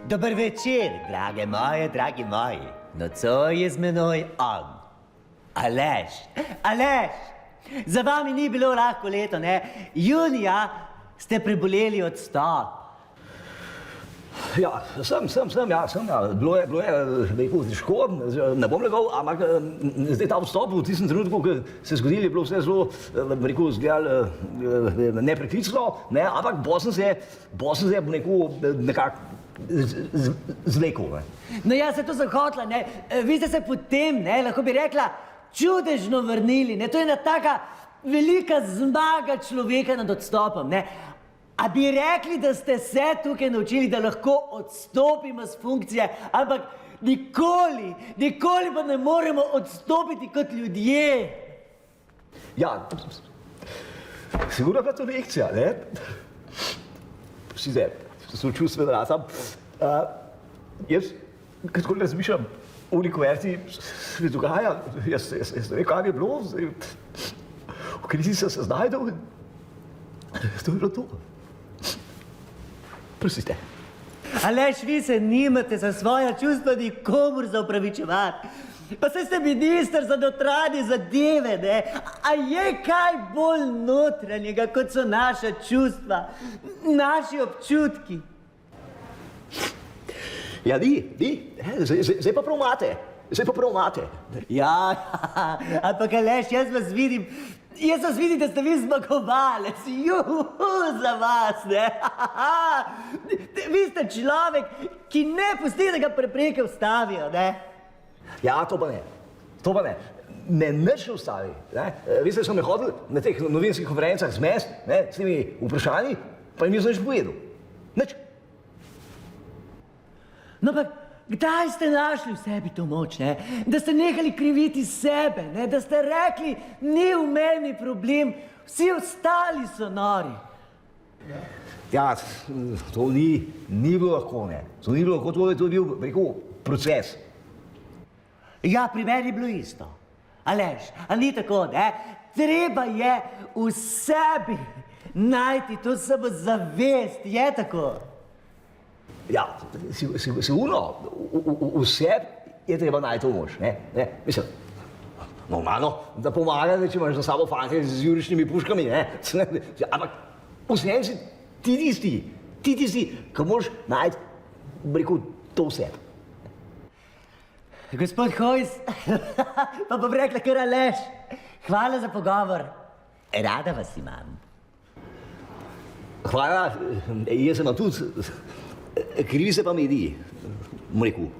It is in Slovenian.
Dober večer, drage moje, dragi moji. Nocoj je z menoj on. Aleš, Aleš, za vami ni bilo lahko leto, ne? Junija ste preboleli odstop. Ja, sem, ja. Bilo je, rekel, težko, ne bom lagal, ampak zdaj ta vstop v tistem trenutku, ko se je zgodil, je bilo vse zelo, rekel, zgledal nepreklicno, ne, ampak Bosen se je nekako zvlekel, ne. No ja, se to zahotla, ne? Vi ste se potem, ne, lahko bi rekla, čudežno vrnili, ne? To je ena taka velika zmaga človeka nad odstopom, ne? A bi rekli, da ste se tukaj naučili, da lahko odstopimo z funkcije, ampak nikoli pa ne moremo odstopiti kot ljudje. Ja, sigurno pa to lekcija, ne? Pustite, sem čustven rasam. Jaz, kako razmišljam o univerzi, se mi dogaja, jaz ne vem, kaj je bilo, v krizi sem se znajdel in to je bilo to. Prosite. Aleš, vi se nimate za svoja čustva nikomur za opravičevati. Pa saj ste minister za notranje zadeve, ne? A je kaj bolj notranjega, kot so naša čustva, naši občutki? Ja, ni. Zdaj pa prav imate. Ja, ampak Aleš, jaz vas vidim, da ste vi zmagovalec, za vas, ne? Vi ste človek, ki ne pusti, da ga prepreke ustavijo, ne? Ja, to pa ne. Me nič ne ustavi, ne? Veste, so me hodili na teh novinskih konferencah zmest, ne, s temi vprašanji, pa jim nisem nič povedal. Nič. No, pa kdaj ste našli v sebi to moč, ne? Da ste nehali kriviti sebe, ne? Da ste rekli, ni v meni problem, vsi ostali so nori. Ja, to ni bilo lahko, ne. To ni bilo lahko, to je bil, rekel, proces. Ja, pri meni je bilo isto. Aleš, a ni tako, ne? Treba je v sebi najti to samozavest, je tako? Ja, sigurno, v sebi je treba najti to moč, ne? Mislim, normalno, da pomaga, če imaš za sabo fante z jurišnimi puškami, ne? Ampak vseeno si ti tisti, ki moraš najti, rekel, to v sebi. Gospod Hojs, pa bom rekla kar Aleš, hvala za pogovor, rada vas imam. Hvala, jaz sem tudi, krivi se pa mediji, bom rekel.